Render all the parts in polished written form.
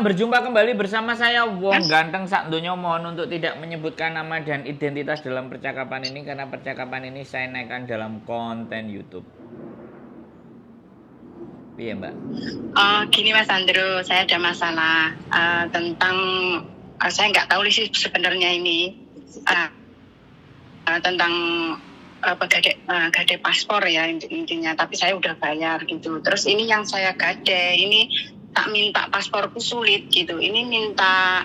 berjumpa kembali bersama saya Wong Ganteng sak donya. Mohon untuk tidak menyebutkan nama dan identitas dalam percakapan ini karena percakapan ini saya naikkan dalam konten YouTube. Iya Mbak. Gini Mas Andro, saya ada masalah tentang saya nggak tahu sih sebenarnya ini tentang gade paspor ya intinya. Tapi saya udah bayar gitu. Terus ini yang saya gade ini tak minta pasporku sulit gitu. Ini minta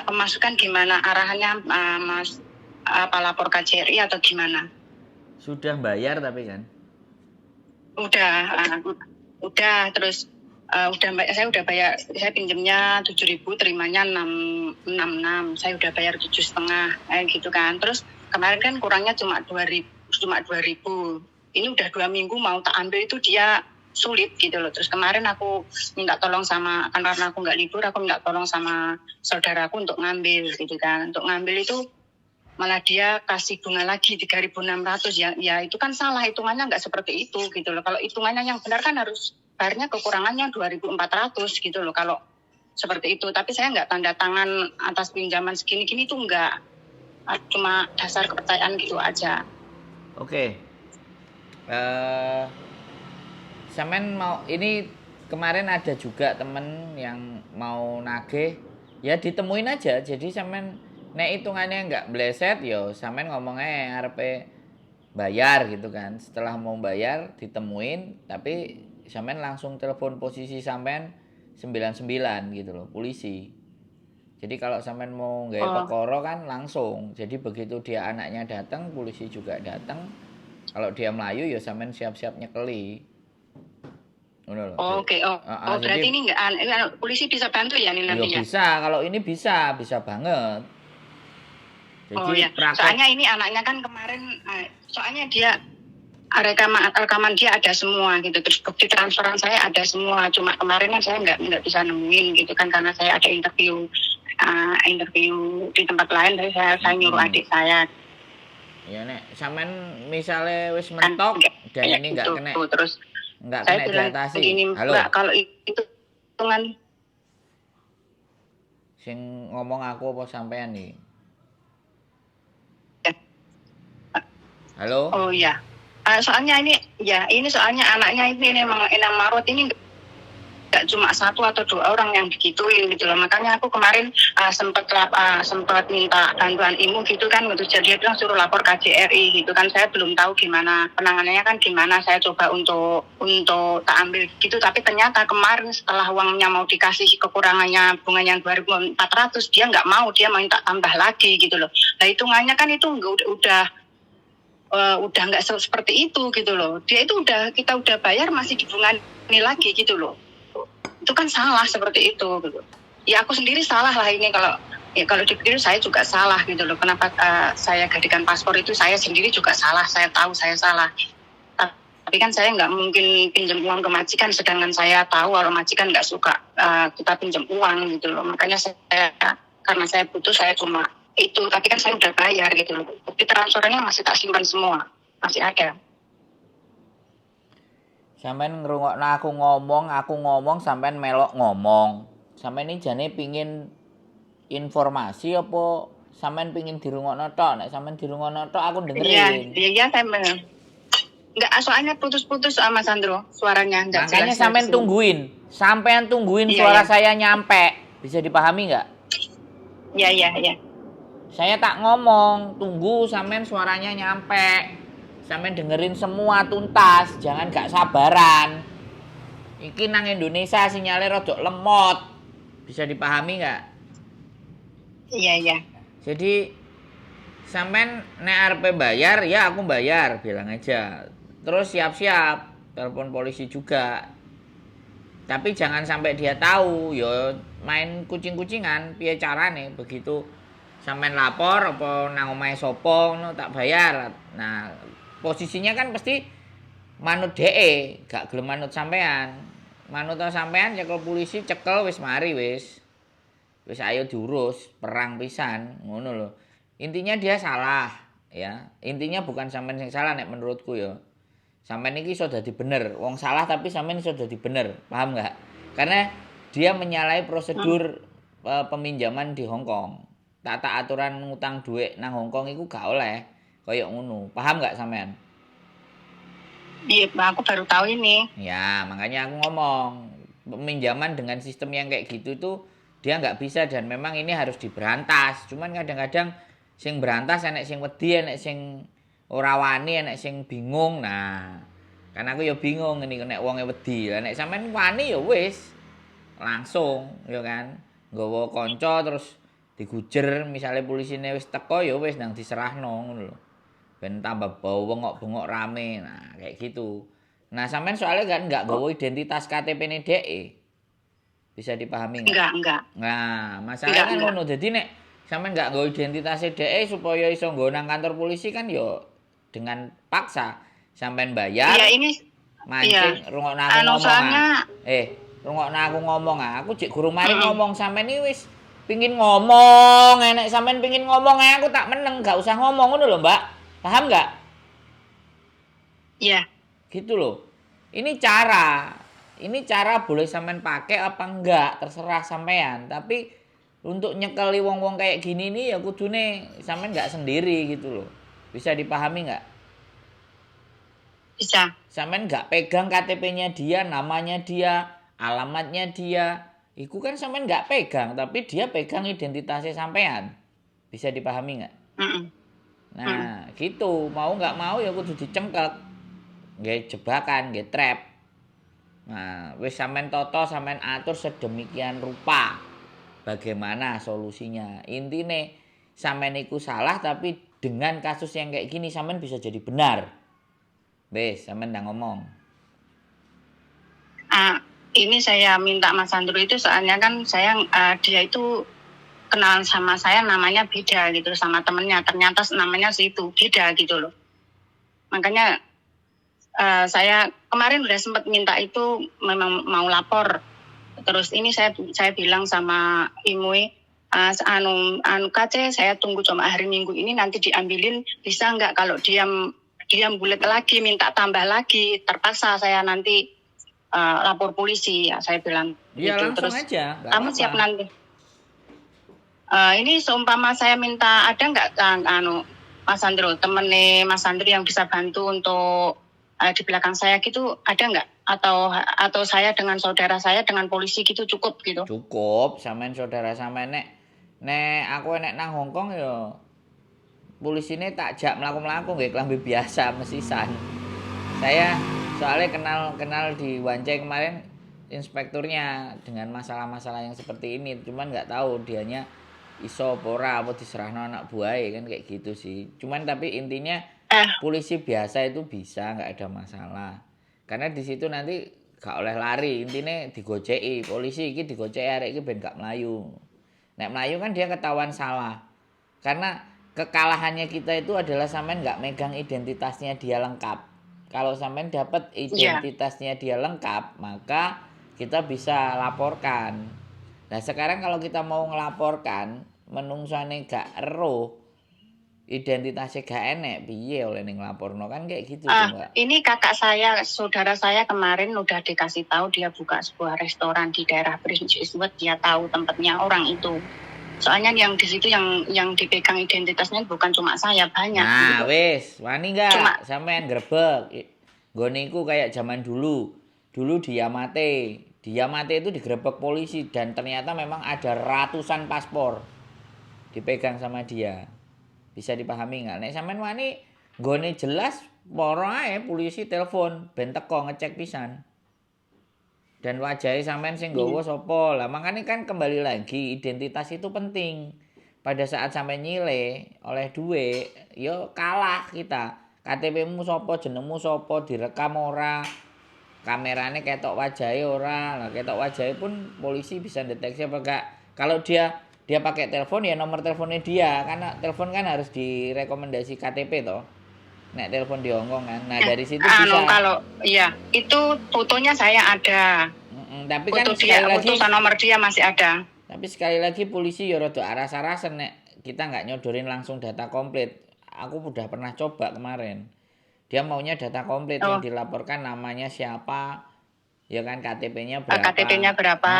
pemasukan gimana arahannya Mas? Apa lapor KJRI atau gimana? Sudah bayar tapi kan? Udah terus saya udah bayar, saya pinjemnya 7.000, terimanya 666, saya udah bayar 7,5 gitu kan. Terus kemarin kan kurangnya cuma 2.000. Ini udah 2 minggu mau tak ambil itu dia sulit gitu loh. Terus kemarin aku minta tolong karena aku nggak libur, aku minta tolong sama saudaraku untuk ngambil gitu kan. Untuk ngambil itu malah dia kasih bunga lagi 3.600 ya itu kan salah, hitungannya nggak seperti itu gitu loh. Kalau hitungannya yang benar kan harus bayarnya kekurangannya 2.400 gitu loh kalau seperti itu. Tapi saya nggak tanda tangan atas pinjaman segini-gini tuh nggak, cuma dasar kepercayaan gitu aja. Oke. Samen mau ini kemarin ada juga temen yang mau nagih ya ditemuin aja. Jadi samen nek hitungannya nggak bleset yo samen ngomongnya ngarepe bayar gitu kan. Setelah mau bayar ditemuin tapi samen langsung telepon posisi sampean 99 gitu loh, polisi. Jadi kalau sampean mau nggawe perkara kan langsung. Jadi begitu dia anaknya datang, polisi juga datang. Kalau dia melayu ya sampean siap-siap nyekeli. Oke. Berarti jadi, ini nggak polisi bisa bantu ya ini nantinya? Bisa, kalau ini bisa banget. Jadi ya. Soalnya ini anaknya kan kemarin, soalnya dia rekaman dia ada semua gitu, terus bukti transferan saya ada semua. Cuma kemarin kan saya nggak bisa nemuin gitu kan karena saya ada interview di tempat lain, jadi saya nyuruh adik saya. Ya nek sampean misalnya wis mentok dan ini nggak kena terus nggak kena diatasi. Gini, halo Mbak, kalau itu hitungan sing ngomong aku apa sampean nih? Halo. Oh iya, soalnya soalnya anaknya ini memang Enang Marut ini nggak cuma 1 atau 2 orang yang digituin gitu loh. Makanya aku kemarin sempat minta bantuan IMU gitu kan, jadi dia bilang suruh lapor KJRI gitu kan. Saya belum tahu gimana penanganannya kan gimana, saya coba untuk tak ambil gitu. Tapi ternyata kemarin setelah uangnya mau dikasih kekurangannya bunganya 2.400, dia nggak mau, dia minta tambah lagi gitu loh. Nah hitungannya kan itu udah nggak seperti itu gitu loh. Dia itu kita udah bayar masih dibungani lagi gitu loh. Itu kan salah seperti itu gitu. Ya aku sendiri salah lah ini, kalau dipikir saya juga salah gitu loh. Kenapa saya gadekan paspor itu, saya sendiri juga salah, saya tahu saya salah. Tapi kan saya nggak mungkin pinjam uang ke majikan, sedangkan saya tahu kalau majikan nggak suka kita pinjam uang gitu loh. Makanya karena saya butuh, saya cuma itu. Tapi kan saya udah bayar gitu loh. Bukti transferannya masih tak simpan semua, masih ada. Sampean ngrungokno aku ngomong sampean melok ngomong. Sampean ini jane pingin informasi apa sampean pingin dirungokno tok? Nek sampean dirungokno tok aku dengerin. Iya saya enggak, soalnya putus-putus Mas Sandro, suaranya enggak jelas. Makanya sampean tungguin suara saya nyampe. Bisa dipahami enggak? Iya. Saya tak ngomong, tunggu sampean suaranya nyampe. Sampean dengerin semua tuntas, jangan gak sabaran. Iki nang Indonesia sinyalnya rada lemot. Bisa dipahami nggak? Iya. Jadi sampean nek arepe bayar, ya aku bayar, bilang aja. Terus siap-siap telepon polisi juga. Tapi jangan sampai dia tahu, yo main kucing-kucingan, piye carane begitu sampean lapor apa nang omahe sapa ngono tak bayar. Nah, posisinya kan pasti manut DE, gak gelem manut sampean. Manut sampean nyekel polisi, cekel wis mari wis. Wis ayo diurus, perang pisan, ngono lho. Intinya dia salah, ya. Intinya bukan sampean sing salah nek menurutku ya. Sampean iki iso dadi bener, wong salah tapi sampean iso dadi bener, paham enggak? Karena dia menyalahi prosedur peminjaman di Hong Kong. Tata aturan ngutang duit nang Hong Kong iku gak oleh koyo ngono. Paham gak sampean? Iya, aku baru tahu ini. Ya, makanya aku ngomong peminjaman dengan sistem yang kayak gitu tuh dia nggak bisa dan memang ini harus diberantas. Cuman kadang-kadang sing berantas enek sing wedi, enek sing ora wani, enek sing bingung. Nah, kan aku ya bingung ini nek wonge wedi. Lah nek sampean wani ya wis langsung ya kan. Nggawa kanca terus digujer misalnya polisine wis teko ya wis nang diserahno ngono lho. Ben tambah bau bengok-bengok rame. Nah, kayak gitu. Nah, sampean soalnya kan nggak Oh, gawa identitas KTP-ne DE. Bisa dipahami nggak? enggak. Nah, masalahnya kan Enggak. ngono. Jadi nek sampean nggak gawa identitas DE supaya iso nggo nang kantor polisi kan yo dengan paksa sampean Iya, bayar ini iya. mancing rungokno aku Anu ngomong ah. soalnya Rungokno aku ngomong ah. Aku jek guru mari mm-mm. ngomong sampean iki wis pingin ngomong, enek sampean pingin ngomong ae aku tak meneng, gak usah ngomong ngono lho, Mbak. Paham nggak? Iya. Gitu loh. Ini cara. Ini cara boleh sampean pakai apa enggak, terserah sampean. Tapi untuk nyekeli wong-wong kayak gini nih ya kudune sampean enggak sendiri gitu loh. Bisa dipahami enggak? Bisa. Sampean enggak pegang KTP-nya dia, namanya dia, alamatnya dia. Iku kan sampean enggak pegang, tapi dia pegang identitasnya sampean. Bisa dipahami enggak? Mm-mm. Mm-mm. Nah, gitu. Mau enggak mau ya kudu dicengkek. Nggih jebakan, nggih trap. Nah, wis sampean toto, sampean atur sedemikian rupa. Bagaimana solusinya? Intine sampean iku salah tapi dengan kasus yang kayak gini sampean bisa jadi benar. Wis, sampean ndak ngomong. Ini saya minta Mas Andro itu soalnya kan dia itu kenal sama saya namanya beda gitu sama temennya. Ternyata namanya situ beda gitu loh. Makanya saya kemarin udah sempat minta itu memang mau lapor. Terus ini saya bilang sama Imui, anu KC saya tunggu cuma hari Minggu ini nanti diambilin bisa nggak kalau diam bulat lagi minta tambah lagi terpaksa saya nanti lapor polisi ya saya bilang Iya gitu. langsung Terus aja, nggak kamu apa-apa. siap nanti. Ini seumpama saya minta ada nggak Mas Andro temennya Mas Andro yang bisa bantu untuk di belakang saya gitu ada nggak atau saya dengan saudara saya dengan polisi gitu cukup gitu. Cukup sampean saudara sampean nek aku nek nang Hongkong ya polisine tak jak mlaku-mlaku nggih klambi biasa mesisan. Saya soalnya kenal di Wancai kemarin inspekturnya dengan masalah-masalah yang seperti ini, cuman nggak tahu dianya iso pora apa diserahno anak buah kan kayak gitu sih. Cuman tapi intinya Eh, polisi biasa itu bisa nggak ada masalah. Karena di situ nanti gak oleh lari, intinya digojeki. Polisi iki digojeki arek iki ben gak melayu. Nek melayu kan dia ketahuan salah. Karena kekalahannya kita itu adalah sampean nggak megang identitasnya dia lengkap. Kalau sampean dapat ya. identitasnya dia lengkap, maka kita bisa laporkan. Nah sekarang kalau kita mau ngelaporkan, menungsane gak eruh, identitasnya gak enek, piye oleh ning laporno kan kayak gitu tuh Mbak. Ini kakak saya, saudara saya kemarin udah dikasih tahu dia buka sebuah restoran di daerah Prince Edward, dia tahu tempatnya orang itu. Soalnya yang di situ yang dipegang identitasnya bukan cuma saya banyak Nah, gitu. wis, wani Cuma enggak sampean grebek. Nggone iku kayak zaman dulu. Dulu di Yamate. Di Yamate itu digerebek polisi dan ternyata memang ada ratusan paspor dipegang sama dia. Bisa dipahami enggak? Nek sampean wani nggone jelas poro ae polisi telepon ben teko ngecek pisan. Dan wajahnya sampean sing nggawa sapa. Lah makanya kan kembali lagi identitas itu penting. Pada saat sampai nyile oleh duit, yo kalah kita. KTP-mu sapa, jenengmu sapa, direkam ora, kamerane ketok wajahe ora. Lah ketok wajahe pun polisi bisa deteksi apa enggak. Kalau dia pakai telepon ya nomor teleponnya dia, karena telepon kan harus direkomendasi KTP toh. Nek telepon di Hongkong kan. Nah, dari situ bisa. kalau ya itu fotonya saya ada. Tapi kan Foto sekali dia, lagi foto nomor dia masih ada. Tapi sekali lagi polisi ya rada aras-arasen nek kita nggak nyodorin langsung data komplit. Aku udah pernah coba kemarin. Dia maunya data komplit yang Oh, dilaporkan namanya siapa, Ya kan KTP-nya berapa? KTP-nya berapa.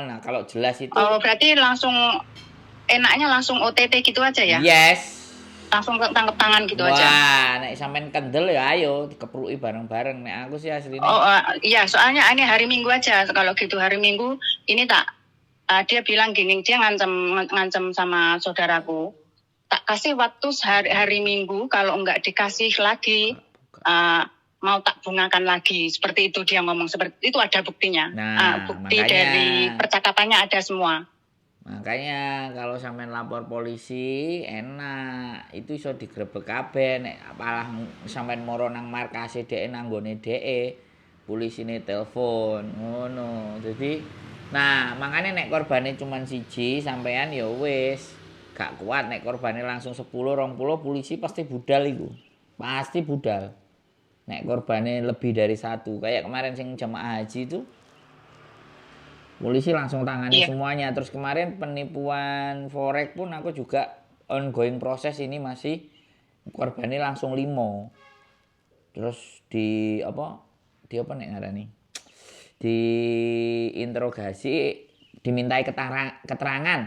Nah, kalau jelas itu Oh, berarti enaknya langsung OTT gitu aja ya? yes. Langsung tangkap tangan gitu aja. Wah, nek sampean kendel ya ayo dikepruki bareng-bareng. Nek aku sih asline. Oh, iya, soalnya ini hari Minggu aja. Kalau gitu hari Minggu ini dia bilang gini, dia ngancam sama saudaraku. Tak kasih waktu hari Minggu, kalau enggak dikasih lagi mau tak bungakan lagi. Seperti itu dia ngomong, seperti itu ada buktinya. Nah, Bukti makanya dari percakapannya ada semua. Makanya kalau sampean lapor polisi enak, itu iso digrebek kabeh nek apalah sampean moro nang markase dhek nanggone dhek, polisine telepon ngono. Jadi nah, makanya nek korbane cuman siji sampean ya wis gak kuat nek korbane langsung 10 20 polisi pasti budal iku. Pasti budal. Nek korbane lebih dari satu kayak kemarin sing jemaah haji itu polisi langsung tangani semuanya. Terus kemarin penipuan forex pun aku juga ongoing proses ini masih korbannya langsung 5. Terus di apa nek ngarani? Di interogasi dimintai keterangan.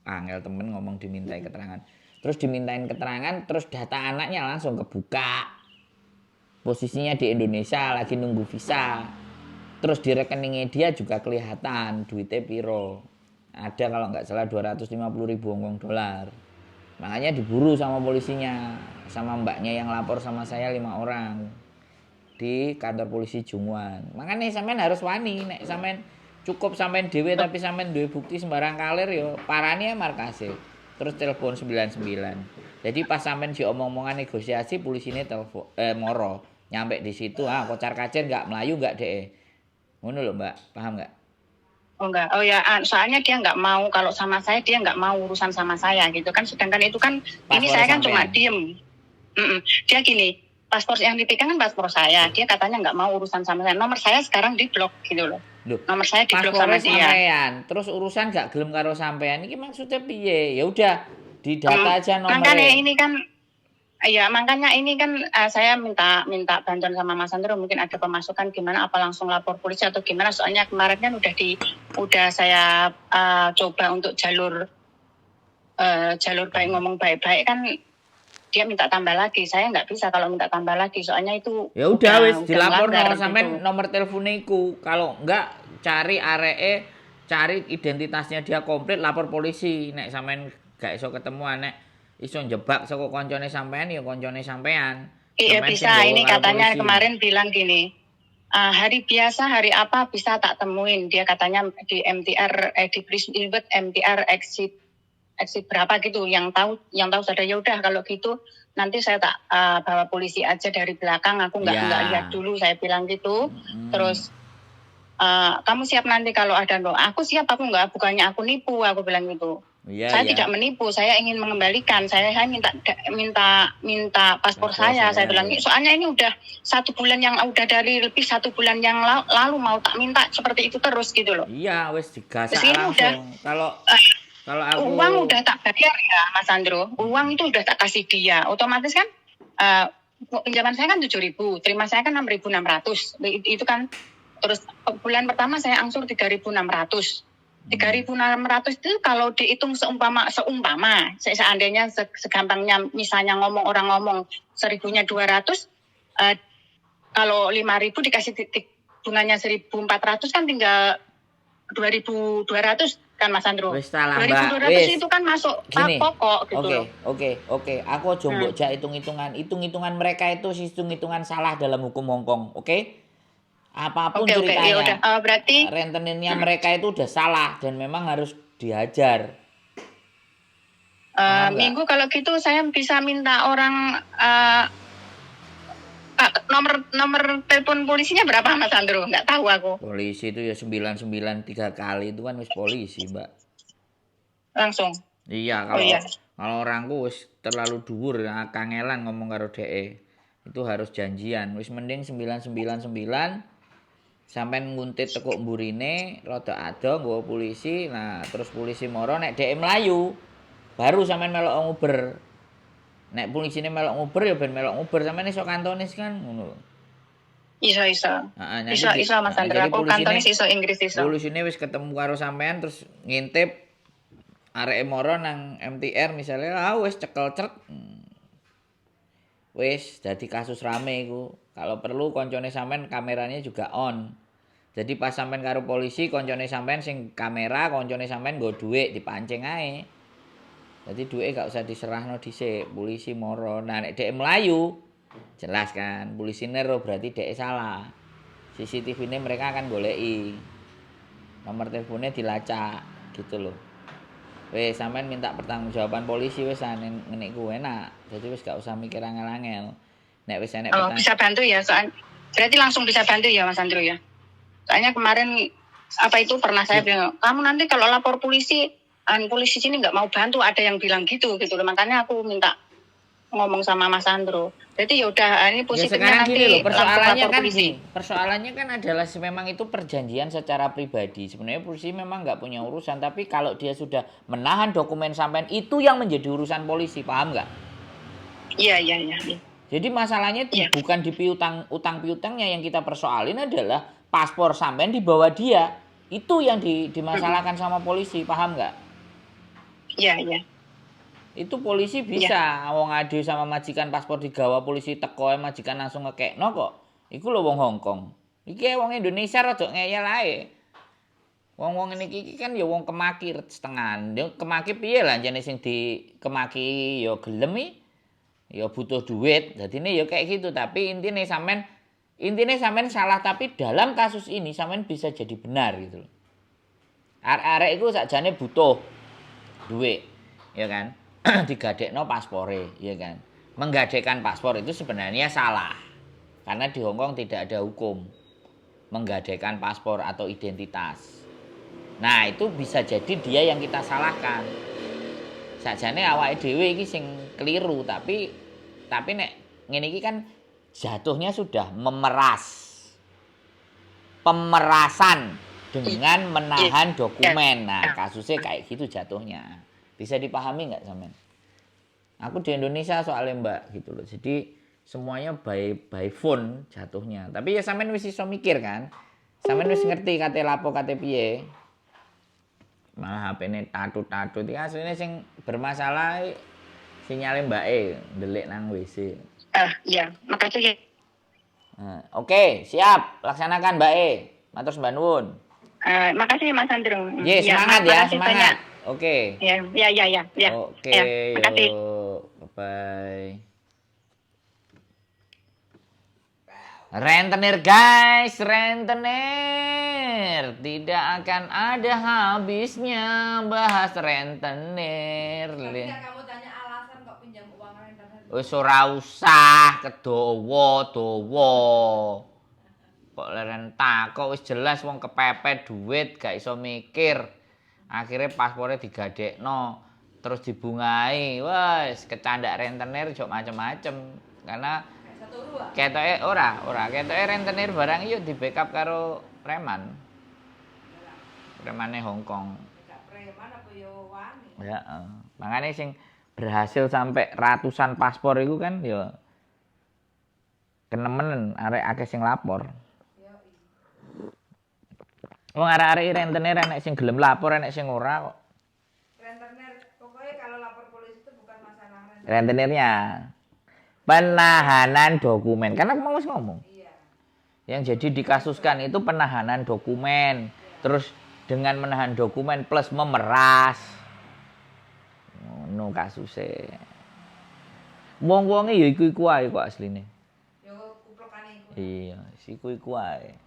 Angel temen ngomong dimintai keterangan. Terus dimintain keterangan, terus data anaknya langsung kebuka. Posisinya di Indonesia lagi nunggu visa. Terus di rekeningnya dia juga kelihatan duitnya piro. Ada kalau nggak salah 250.000 Hongkong dolar. Makanya diburu sama polisinya, sama mbaknya yang lapor sama saya 5 orang di kantor polisi Jungwan. Makanya sampean harus wani, nek sampean cukup sampean dhewe tapi sampean duwe bukti sembarang kalir yo parani ya markase. Terus telepon 99. Jadi pas sampean diomong-omongan negosiasi polisine telepon moro. Nyampe di situ kocar-kacir nggak melayu nggak deh. Ngono lho Mbak, paham nggak? Oh enggak, oh ya, soalnya dia nggak mau kalau sama saya, dia nggak mau urusan sama saya gitu kan. Sedangkan itu kan ini saya kan cuma diem. Dia gini, paspor yang dipegang kan paspor saya. Dia katanya nggak mau urusan sama saya. Nomor saya sekarang diblok gitu loh. Nomor saya diblok sama dia. Sampean. Terus urusan gak gelem karo sampean iki maksudnya piye? Ya udah didata aja nomornya. Makanya ini kan makanya ini kan saya minta bantuan sama Mas Sandro, mungkin ada pemasukan gimana, apa langsung lapor polisi atau gimana, soalnya kemarin kan udah saya coba untuk jalur baik, ngomong baik-baik kan dia minta tambah lagi. Saya nggak bisa kalau minta tambah lagi, soalnya itu ya udah wis dilapor nomor sampean gitu. nomor telepone iku. Kalau enggak cari cari identitasnya dia komplit, lapor polisi. Nek sampean gak iso ketemuan, nek iso njebak saka koncone sampean ya koncone sampean. Iya bisa, ini katanya polisi. Kemarin bilang gini, hari biasa hari apa bisa tak temuin, dia katanya di MTR di Prismilbet MTR exit berapa gitu, yang tahu saudara. Ya udah kalau gitu nanti saya tak bawa polisi aja dari belakang, aku nggak lihat dulu, saya bilang gitu. Terus kamu siap nanti kalau ada aku siap, aku nggak, bukannya aku nipu, aku bilang gitu. Saya tidak menipu, saya ingin mengembalikan, saya minta paspor saya bilang. Soalnya ini udah 1 bulan yang udah dari lebih 1 bulan yang lalu mau tak minta seperti itu terus gitu loh. Iya, wes digasak langsung. Kalau aku uang udah tak bayar ya Mas Sandro, uang itu udah tak kasih dia, otomatis kan pinjaman saya kan 7.000, terima saya kan 6.600, itu kan. Terus bulan pertama saya angsur 3.600. 3.600 itu kalau dihitung seumpama seandainya segampangnya misalnya orang ngomong 1.200, kalau 5.000 dikasih bunganya 1.400 kan tinggal 2.200 kan Mas Sandro. 2.200 itu kan masuk pokok gitu. Oke. Aku aja mbok jak hitung-hitungan mereka itu hitung-hitungan salah dalam hukum Hongkong, oke? Apapun ceritanya, berarti rentenirnya mereka itu udah salah dan memang harus dihajar. Minggu kalau gitu saya bisa minta orang nomor telepon polisinya berapa Mas Sandro? Nggak tahu aku. Polisi itu ya 993 kali itu kan wis polisi Mbak. Langsung. Iya kalau orangku wis terlalu dhuwur kangelan ngomong karo dhek. Itu harus janjian. Wis mending 999 sampean nguntit tekuk mburine rada ado nggawa polisi. Nah, terus polisi moro nek dhek mlayu baru sampean melok nguber. Nek polisine melok nguber ya ben melok nguber, sampean iso kantonis kan ngono. Iso. Nanti Iso Mas Andro. jadi Aku kantone iso Inggris iso. polisine wis ketemu karo sampean terus ngintip areke moro nang MTR misalnya, wis cekel cret. Wis dadi kasus rame iku. Kalau perlu koncone sampean kameranya juga on. Jadi pas sampean karo polisi koncone sampean sing kamera, koncone sampean nggo dhuwit dipancing ae. Jadi dhuwite gak usah diserahno dhisik, polisi moro. Nah nek dhek mlayu jelas kan, polisi nero berarti dhek salah. CCTV-ne mereka akan goleki. Nomor teleponnya dilacak gitu loh. Wes sampean minta pertanggungjawaban polisi wis ngene iku enak. Jadi wis gak usah mikir angel-angel. Nek wis enek bisa bantu ya, berarti langsung bisa bantu ya Mas Andro ya. Soalnya kemarin apa itu pernah saya bilang, kamu nanti kalau lapor polisi sini nggak mau bantu, ada yang bilang gitu loh. Makanya aku minta ngomong sama Mas Andro. Jadi yaudah ini positifnya nanti gini loh, persoalannya kan adalah memang itu perjanjian secara pribadi. Sebenarnya polisi memang nggak punya urusan, tapi kalau dia sudah menahan dokumen sampean itu yang menjadi urusan polisi, paham nggak? Iya. Jadi masalahnya bukan di utang piutangnya yang kita persoalin, adalah paspor sampean dibawa dia. Itu yang dimasalahkan sama polisi, paham nggak? Iya. Itu polisi bisa wong adu sama majikan paspor digawa, polisi teko majikan langsung ngekekno kok. Iku lho wong Hongkong. Iki wong Indonesia rada ngeyel ae. Wong-wong niki kan ya wong kemaki setengah. Kemaki piye lah jane sing dikemaki ya gelem ya butuh duit. Dadine ya kayak gitu, tapi intine sampean salah, tapi dalam kasus ini sampean bisa jadi benar gitu loh. Arek-arek iku sakjane butuh duit, ya kan? Digadekno paspore, ya kan. Menggadekkan paspor itu sebenarnya salah. Karena di Hongkong tidak ada hukum menggadekkan paspor atau identitas. Nah, itu bisa jadi dia yang kita salahkan. Sakjane awake dhewe iki sing keliru, tapi nek ngene iki kan jatuhnya sudah pemerasan dengan menahan dokumen. Nah, kasusnya kayak gitu jatuhnya. Bisa dipahami nggak sampean? Aku di Indonesia soalnya Mbak gitu loh. Jadi semuanya by phone jatuhnya. Tapi ya sampean wis iso mikir kan? Sampean wis ngerti kate lapo kate piye. Malah HP-ne tatu-tatu iki asline sing bermasalah sinyale Mbake ndelik nang WC. Iya, makasih ya. Oke, siap. Laksanakan Mbake. Matur sembah nuwun. Makasih Mas Andro. Semangat ya, semangat. Oke. Ya. Oke, makasih. Bye. Rentenir guys, rentenir. Tidak akan ada habisnya bahas rentenir. Ketika kamu tanya alasan kok pinjam uang rentenir. Wis ora usah kedowo-dowo. Kok leren takok wis jelas wong kepepet duit gak iso mikir. Akhirnya paspornya digadekno, terus dibungai. Wes kecandak rentenir jok macem-macem. Karena ketoke ora, ketoke rentenir barang iki di backup karo preman. Premane Hongkong. Preman apa yo wani? Ya, makanya sing berhasil sampai ratusan paspor itu kan ya kenemen arek akeh sing lapor. Wong arek-arek rentenir enek sing gelem lapor, enek sing ora kok. Rentenir pokoknya kalau lapor polisi itu bukan masalah rentenirnya. Penahanan dokumen. Karena aku mau ngomong. Iya. Yang jadi dikasuskan itu penahanan dokumen. Terus dengan menahan dokumen plus memeras. Ngono kasusnya. Wong-wonge ya iku-iku ae kok asline. Yo kuplokane iku. Iya, iku-iku ae.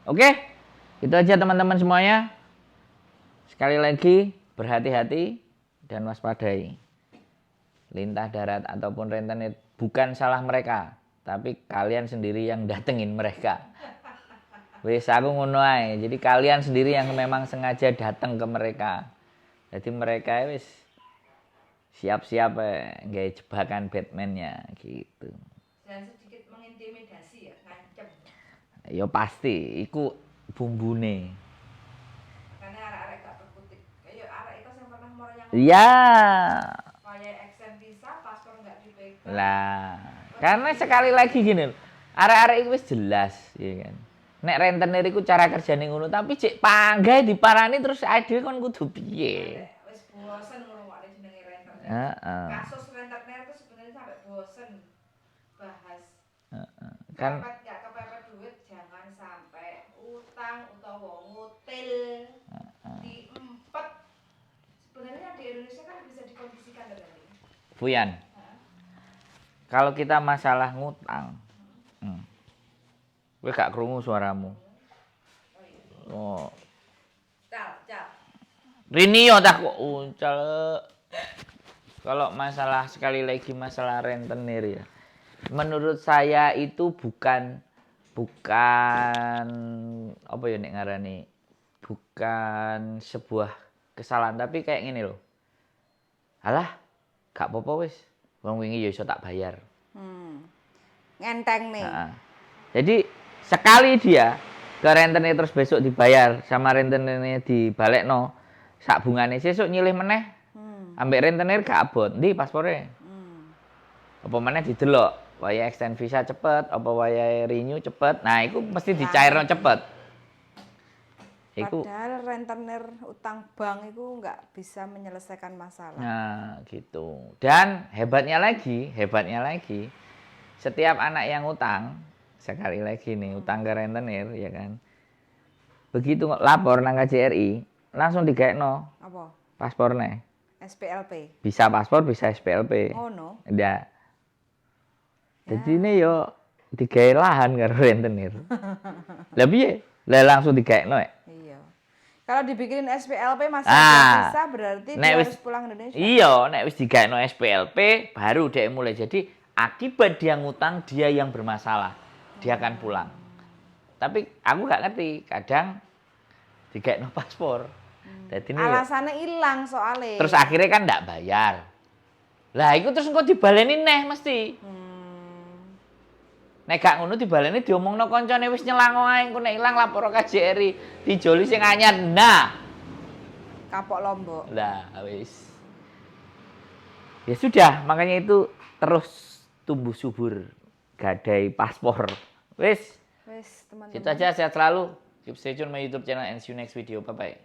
Oke. Itu aja teman-teman semuanya. Sekali lagi berhati-hati dan waspadai. Lintah darat ataupun rentenir bukan salah mereka, tapi kalian sendiri yang datengin mereka. Wis aku ngono ae. Jadi kalian sendiri yang memang sengaja datang ke mereka. Jadi mereka wis siap-siap nggawe jebakan Batman-nya gitu. Dan sedikit mengintimidasi ya, ngancem. Ya pasti, iku bumbune. Karena arek-arek gak terkutip. Kayak arek itu yang pernah mau yang Iya. kayak extend visa, paspor nggak dipegang. Lah, karena sekali lagi gini, Arek-arek iku wis jelas, ya kan. Nek rentenir iku cara kerjane ngono, tapi cek panggae diparani terus dhewe kon kudu piye? Wis bosen ngrungokne jenenge rentenir. Heeh. Kasus rentenir itu sebenarnya sampai bosen bahas. Kan Nggak kepepet duit, jangan sampai utang utawa ngutil diempet. Sebenarnya di Indonesia kan bisa dikondisikan dengan ini. Fuyan. Kalau kita masalah ngutang, gue gak krungu suaramu. Oh, Cal. Rini yo tak kok uncal. Kalau masalah sekali lagi masalah rentenir ya. Menurut saya itu bukan apa ya nek ngarani? Bukan sebuah kesalahan tapi kayak gini loh. Alah, gak apa-apa wis. Wong wingi ya iso tak bayar. Ngenteng nih. Nah, jadi sekali dia ke rentenir terus besok dibayar sama rentenirnya dibalekno sak bungane sesuk nyilih meneh ambek rentenir gak abot ndi paspore apa meneh didelok waya extend visa cepet apa waya renew cepet nah itu mesti dicairno cepet iku Padahal rentenir utang bank itu nggak bisa menyelesaikan masalah. nah gitu dan hebatnya lagi setiap anak yang utang sekali lagi nih utang ke rentenir ya kan begitu lapor nang KJRI langsung digaekno Apa? paspornya SPLP. bisa paspor bisa SPLP Oh no. ndak jadi ini yo digawe lahan karo rentenir lah piye lah langsung digaekno Iya. Kalau dibikinin SPLP masih bisa berarti nek dia wis- harus pulang Indonesia. iya nek wis digaekno SPLP baru dia mulai jadi akibat dia ngutang dia yang bermasalah dia akan pulang tapi aku gak ngerti kadang digaekno paspor jadi ini yo- Alasannya hilang soalnya. terus akhirnya kan ndak bayar lah itu terus engko dibaleni neh mesti nek gak ngono dibaleni diomongno koncone wis nyelango ae engko nek ilang lapor KJRI dijoli sing anyar nah Kapok Lombok. lah wis ya sudah makanya itu terus tumbuh subur gadai paspor wis Wes teman-teman. itu aja sehat selalu keep stay tune my YouTube channel and see you next video bye bye